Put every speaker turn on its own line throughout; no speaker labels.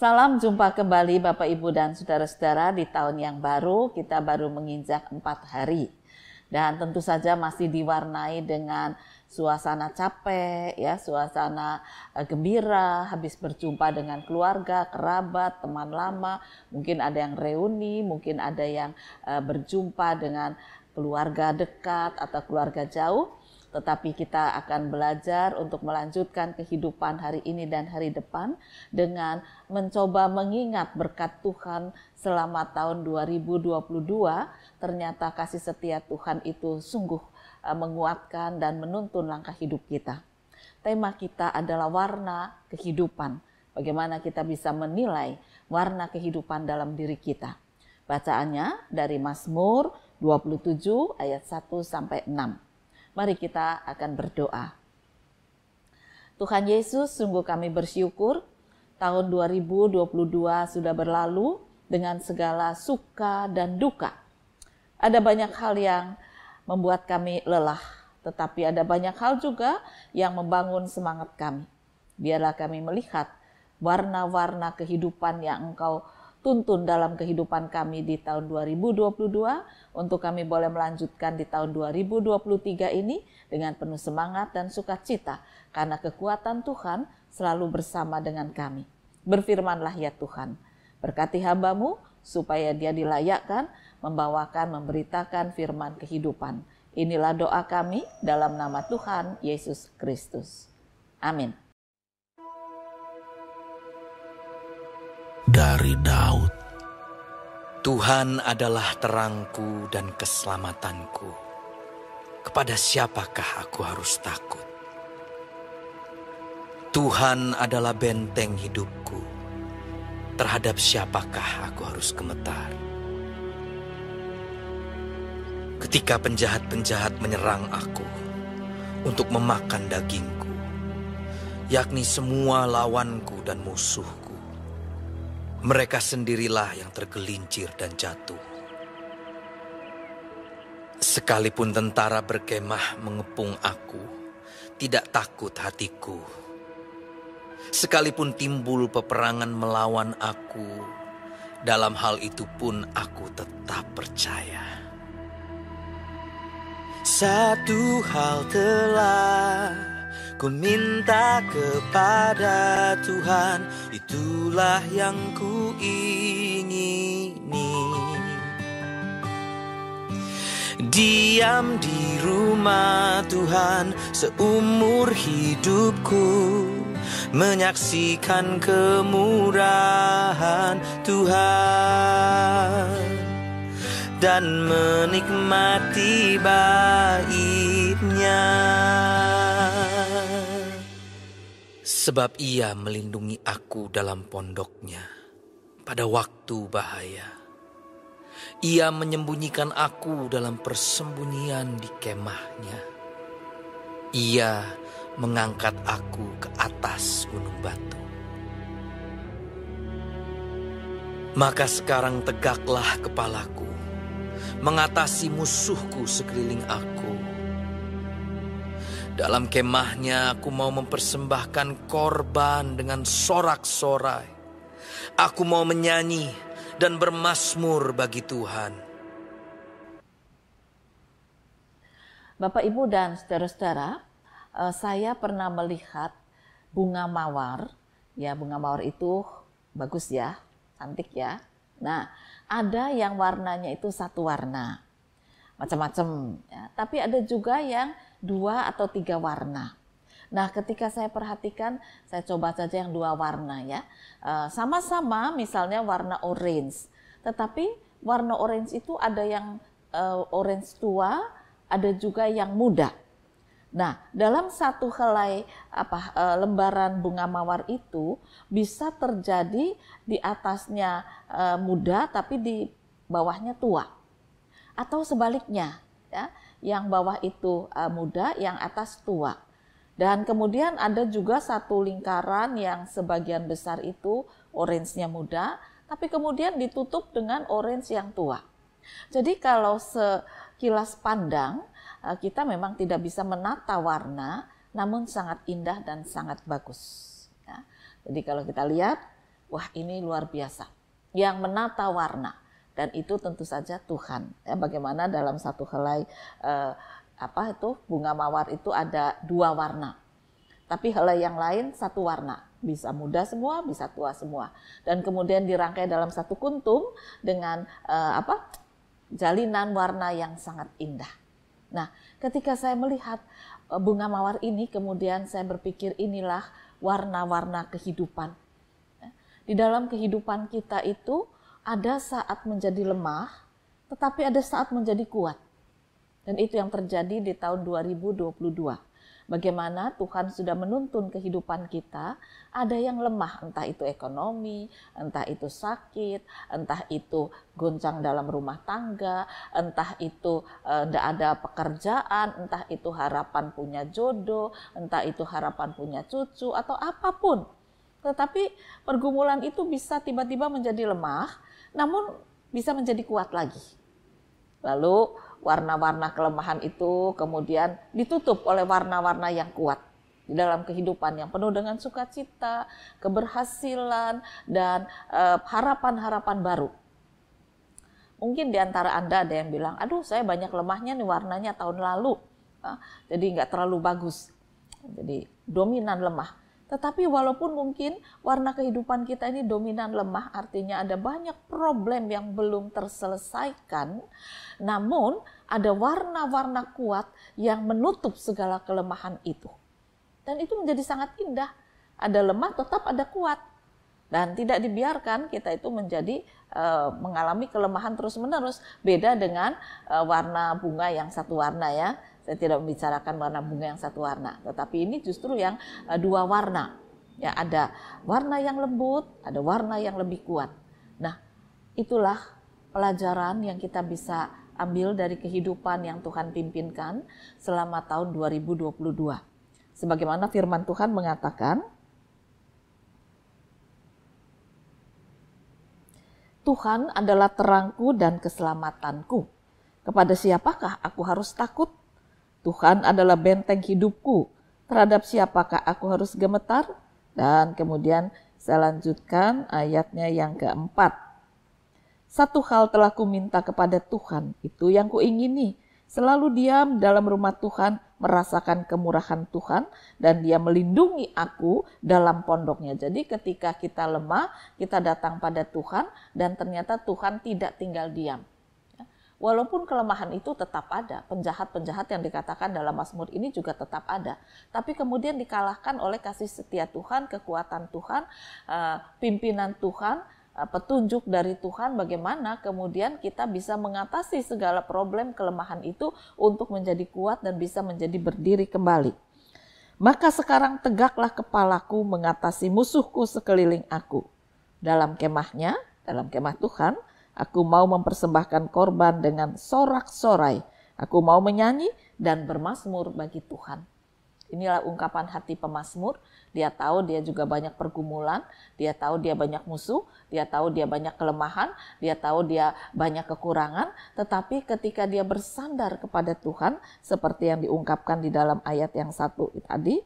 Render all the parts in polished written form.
Salam jumpa kembali Bapak Ibu dan Saudara-saudara di tahun yang baru. Kita baru menginjak 4 hari. Dan tentu saja masih diwarnai dengan suasana capek, ya, suasana gembira, habis berjumpa dengan keluarga, kerabat, teman lama. Mungkin ada yang reuni, mungkin ada yang berjumpa dengan keluarga dekat atau keluarga jauh. Tetapi kita akan belajar untuk melanjutkan kehidupan hari ini dan hari depan dengan mencoba mengingat berkat Tuhan selama tahun 2022. Ternyata kasih setia Tuhan itu sungguh menguatkan dan menuntun langkah hidup kita. Tema kita adalah warna kehidupan. Bagaimana kita bisa menilai warna kehidupan dalam diri kita. Bacaannya dari Mazmur 27 ayat 1-6. Mari kita akan berdoa. Tuhan Yesus, sungguh kami bersyukur tahun 2022 sudah berlalu dengan segala suka dan duka. Ada banyak hal yang membuat kami lelah, tetapi ada banyak hal juga yang membangun semangat kami. Biarlah kami melihat warna-warna kehidupan yang Engkau tuntun dalam kehidupan kami di tahun 2022 untuk kami boleh melanjutkan di tahun 2023 ini dengan penuh semangat dan sukacita karena kekuatan Tuhan selalu bersama dengan kami. Berfirmanlah ya Tuhan, berkati hamba-Mu supaya dia dilayakkan memberitakan firman kehidupan. Inilah doa kami dalam nama Tuhan Yesus Kristus. Amin.
Dari Daud.
Tuhan adalah terangku dan keselamatanku. Kepada siapakah aku harus takut? Tuhan adalah benteng hidupku. Terhadap siapakah aku harus gemetar? Ketika penjahat-penjahat menyerang aku untuk memakan dagingku, yakni semua lawanku dan musuhku, mereka sendirilah yang tergelincir dan jatuh. Sekalipun tentara berkemah mengepung aku, tidak takut hatiku. Sekalipun timbul peperangan melawan aku, dalam hal itu pun aku tetap percaya. Satu hal telah ku minta kepada Tuhan, itulah yang ku ingini. Diam di rumah Tuhan seumur hidupku, menyaksikan kemurahan Tuhan dan menikmati baitnya. Sebab Ia melindungi aku dalam pondoknya pada waktu bahaya. Ia menyembunyikan aku dalam persembunyian di kemahnya. Ia mengangkat aku ke atas gunung batu. Maka sekarang tegaklah kepalaku, mengatasi musuhku sekeliling aku. Dalam kemahnya aku mau mempersembahkan korban dengan sorak-sorai. Aku mau menyanyi dan bermazmur bagi Tuhan.
Bapak, Ibu, dan saudara-saudara, saya pernah melihat bunga mawar. Ya, bunga mawar itu bagus ya, cantik ya. Nah, ada yang warnanya itu satu warna, macam-macam ya. Tapi ada juga yang 2 atau 3 warna. Nah, ketika saya perhatikan, saya coba saja yang 2 warna ya. Sama-sama misalnya warna orange. Tetapi warna orange itu ada yang orange tua, ada juga yang muda. Nah, dalam satu helai lembaran bunga mawar itu bisa terjadi di atasnya muda tapi di bawahnya tua. Atau sebaliknya ya, yang bawah itu muda, yang atas tua. Dan kemudian ada juga satu lingkaran yang sebagian besar itu orange-nya muda, tapi kemudian ditutup dengan orange yang tua. Jadi kalau sekilas pandang, kita memang tidak bisa menata warna, namun sangat indah dan sangat bagus. Ya. Jadi kalau kita lihat, wah ini luar biasa. Yang menata warna, dan itu tentu saja Tuhan. Ya, bagaimana dalam satu helai bunga mawar itu ada 2 warna. Tapi helai yang lain 1 warna. Bisa muda semua, bisa tua semua. Dan kemudian dirangkai dalam satu kuntum dengan jalinan warna yang sangat indah. Nah, ketika saya melihat bunga mawar ini, kemudian saya berpikir inilah warna-warna kehidupan. Di dalam kehidupan kita itu ada saat menjadi lemah, tetapi ada saat menjadi kuat. Dan itu yang terjadi di tahun 2022. Bagaimana Tuhan sudah menuntun kehidupan kita, ada yang lemah, entah itu ekonomi, entah itu sakit, entah itu goncang dalam rumah tangga, entah itu tidak ada pekerjaan, entah itu harapan punya jodoh, entah itu harapan punya cucu, atau apapun. Tetapi pergumulan itu bisa tiba-tiba menjadi lemah, namun bisa menjadi kuat lagi. Lalu warna-warna kelemahan itu kemudian ditutup oleh warna-warna yang kuat di dalam kehidupan yang penuh dengan sukacita, keberhasilan, dan harapan-harapan baru. Mungkin di antara Anda ada yang bilang, aduh saya banyak lemahnya nih warnanya tahun lalu, jadi nggak terlalu bagus, jadi dominan lemah. Tetapi walaupun mungkin warna kehidupan kita ini dominan lemah, artinya ada banyak problem yang belum terselesaikan, namun ada warna-warna kuat yang menutup segala kelemahan itu. Dan itu menjadi sangat indah. Ada lemah tetap ada kuat. Dan tidak dibiarkan kita itu menjadi mengalami kelemahan terus-menerus. Beda dengan warna bunga yang satu warna ya. Saya tidak membicarakan warna bunga yang satu warna, tetapi ini justru yang 2 warna. Ya, ada warna yang lembut, ada warna yang lebih kuat. Nah, itulah pelajaran yang kita bisa ambil dari kehidupan yang Tuhan pimpinkan selama tahun 2022. Sebagaimana firman Tuhan mengatakan, Tuhan adalah terangku dan keselamatanku. Kepada siapakah aku harus takut? Tuhan adalah benteng hidupku. Terhadap siapakah aku harus gemetar? Dan kemudian saya lanjutkan ayatnya yang keempat. 1 hal telah kuminta kepada Tuhan, itu yang kuingini. Selalu diam dalam rumah Tuhan, merasakan kemurahan Tuhan, dan Dia melindungi aku dalam pondoknya. Jadi ketika kita lemah, kita datang pada Tuhan, dan ternyata Tuhan tidak tinggal diam. Walaupun kelemahan itu tetap ada, penjahat-penjahat yang dikatakan dalam Mazmur ini juga tetap ada. Tapi kemudian dikalahkan oleh kasih setia Tuhan, kekuatan Tuhan, pimpinan Tuhan, petunjuk dari Tuhan, bagaimana kemudian kita bisa mengatasi segala problem kelemahan itu untuk menjadi kuat dan bisa menjadi berdiri kembali. Maka sekarang tegaklah kepalaku mengatasi musuhku sekeliling aku. Dalam kemahnya, dalam kemah Tuhan, aku mau mempersembahkan korban dengan sorak-sorai. Aku mau menyanyi dan bermazmur bagi Tuhan. Inilah ungkapan hati pemazmur. Dia tahu dia juga banyak pergumulan, dia tahu dia banyak musuh, dia tahu dia banyak kelemahan, dia tahu dia banyak kekurangan. Tetapi ketika dia bersandar kepada Tuhan, seperti yang diungkapkan di dalam ayat yang 1 tadi,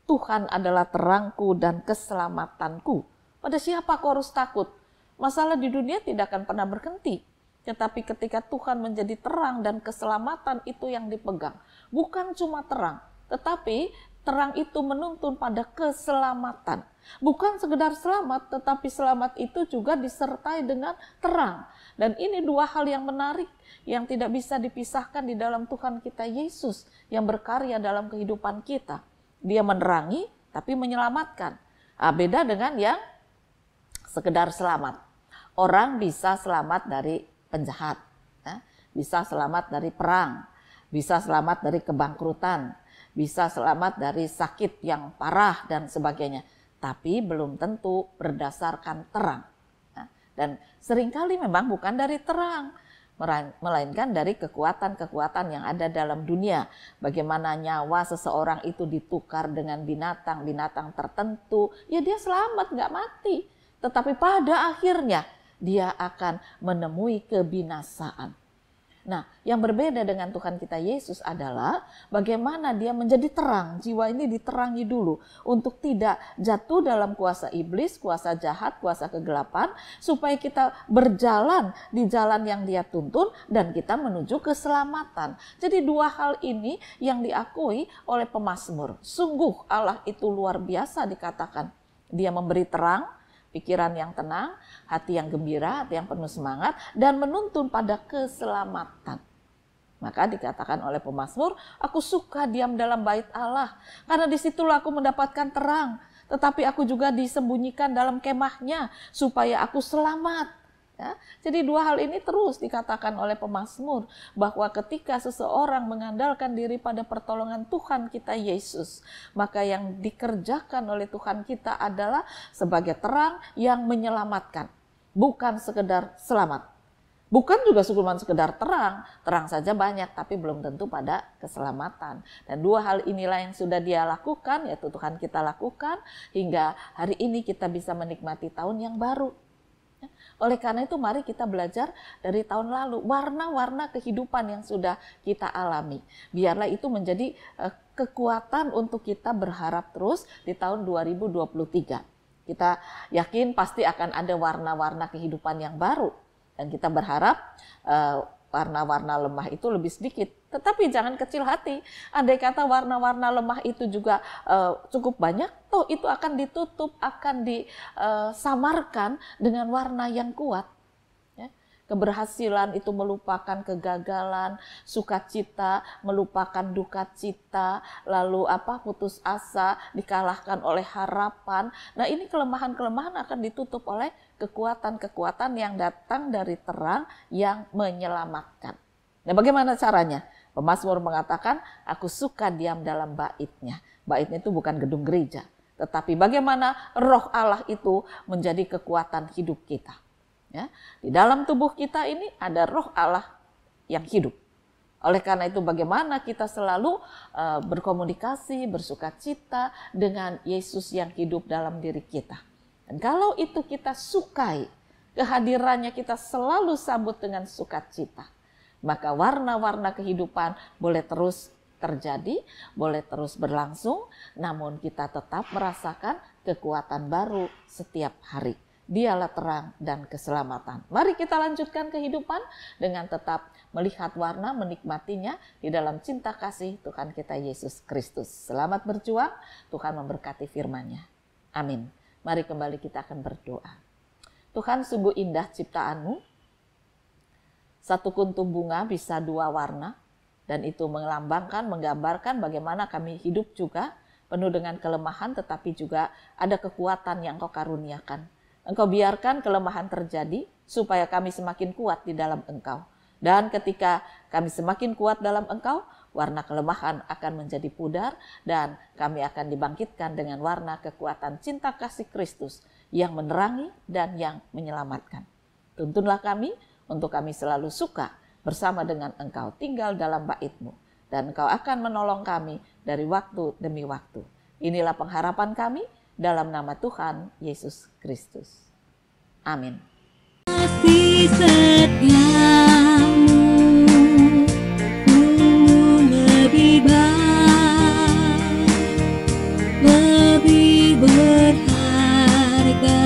Tuhan adalah terangku dan keselamatanku. Pada siapa aku harus takut? Masalah di dunia tidak akan pernah berhenti. Tetapi ketika Tuhan menjadi terang dan keselamatan itu yang dipegang. Bukan cuma terang, tetapi terang itu menuntun pada keselamatan. Bukan sekedar selamat, tetapi selamat itu juga disertai dengan terang. Dan ini 2 hal yang menarik yang tidak bisa dipisahkan di dalam Tuhan kita Yesus yang berkarya dalam kehidupan kita. Dia menerangi tapi menyelamatkan. Beda dengan yang sekedar selamat. Orang bisa selamat dari penjahat, bisa selamat dari perang, bisa selamat dari kebangkrutan, bisa selamat dari sakit yang parah dan sebagainya. Tapi belum tentu berdasarkan terang. Dan seringkali memang bukan dari terang, melainkan dari kekuatan-kekuatan yang ada dalam dunia. Bagaimana nyawa seseorang itu ditukar dengan binatang-binatang tertentu, ya dia selamat, nggak mati. Tetapi pada akhirnya dia akan menemui kebinasaan. Nah, yang berbeda dengan Tuhan kita Yesus adalah bagaimana dia menjadi terang. Jiwa ini diterangi dulu untuk tidak jatuh dalam kuasa iblis, kuasa jahat, kuasa kegelapan, supaya kita berjalan di jalan yang dia tuntun dan kita menuju keselamatan. Jadi dua hal ini yang diakui oleh pemazmur. Sungguh Allah itu luar biasa dikatakan. Dia memberi terang, pikiran yang tenang, hati yang gembira, hati yang penuh semangat, dan menuntun pada keselamatan. Maka dikatakan oleh pemazmur, aku suka diam dalam bait Allah, karena disitulah aku mendapatkan terang. Tetapi aku juga disembunyikan dalam kemahnya, supaya aku selamat. Ya, jadi dua hal ini terus dikatakan oleh pemazmur, bahwa ketika seseorang mengandalkan diri pada pertolongan Tuhan kita Yesus, maka yang dikerjakan oleh Tuhan kita adalah sebagai terang yang menyelamatkan, bukan sekedar selamat. Bukan juga cuma sekedar terang saja banyak, tapi belum tentu pada keselamatan. Dan dua hal inilah yang sudah dia lakukan, yaitu Tuhan kita lakukan, hingga hari ini kita bisa menikmati tahun yang baru. Oleh karena itu mari kita belajar dari tahun lalu, warna-warna kehidupan yang sudah kita alami. Biarlah itu menjadi kekuatan untuk kita berharap terus di tahun 2023. Kita yakin pasti akan ada warna-warna kehidupan yang baru. Dan kita berharap warna-warna lemah itu lebih sedikit. Tetapi jangan kecil hati. Andai kata warna-warna lemah itu juga cukup banyak, toh itu akan ditutup, akan disamarkan dengan warna yang kuat. Ya. Keberhasilan itu melupakan kegagalan, sukacita melupakan duka cita, lalu putus asa dikalahkan oleh harapan. Nah, ini kelemahan-kelemahan akan ditutup oleh kekuatan-kekuatan yang datang dari terang yang menyelamatkan. Nah, bagaimana caranya? Pemazmur mengatakan, aku suka diam dalam baitnya. Baitnya itu bukan gedung gereja, tetapi bagaimana roh Allah itu menjadi kekuatan hidup kita. Ya, di dalam tubuh kita ini ada roh Allah yang hidup. Oleh karena itu bagaimana kita selalu berkomunikasi, bersukacita dengan Yesus yang hidup dalam diri kita. Dan kalau itu kita sukai, kehadirannya kita selalu sambut dengan sukacita, maka warna-warna kehidupan boleh terus terjadi, boleh terus berlangsung, namun kita tetap merasakan kekuatan baru setiap hari. Dialah terang dan keselamatan. Mari kita lanjutkan kehidupan dengan tetap melihat warna, menikmatinya di dalam cinta kasih Tuhan kita Yesus Kristus. Selamat berjuang, Tuhan memberkati firman-Nya. Amin. Mari kembali kita akan berdoa. Tuhan, sungguh indah ciptaan-Mu. Satu kuntum bunga bisa dua warna, dan itu melambangkan, menggambarkan bagaimana kami hidup juga penuh dengan kelemahan, tetapi juga ada kekuatan yang Engkau karuniakan. Engkau biarkan kelemahan terjadi supaya kami semakin kuat di dalam Engkau. Dan ketika kami semakin kuat dalam Engkau, warna kelemahan akan menjadi pudar dan kami akan dibangkitkan dengan warna kekuatan cinta kasih Kristus yang menerangi dan yang menyelamatkan. Tuntunlah kami untuk kami selalu suka bersama dengan Engkau tinggal dalam bait-Mu. Dan Engkau akan menolong kami dari waktu demi waktu. Inilah pengharapan kami dalam nama Tuhan Yesus Kristus. Amin.
Kasih setiamu lebih baik, lebih berharga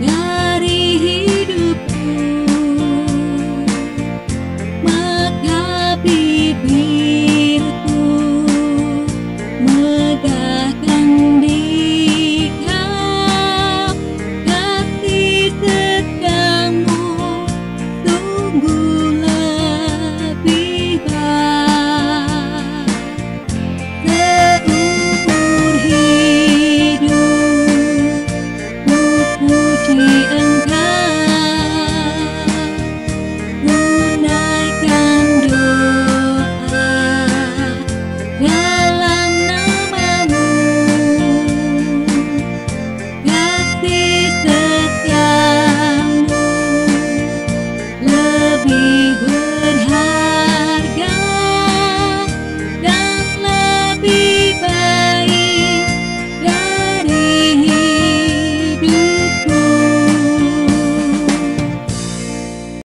dari hidupku, maka bibirku megahkan di Kau. Kasih setiamu sungguh lebih baik. Seumur hidup ku puji Engkau, menaikkan doa dalam nama-Mu. Kasih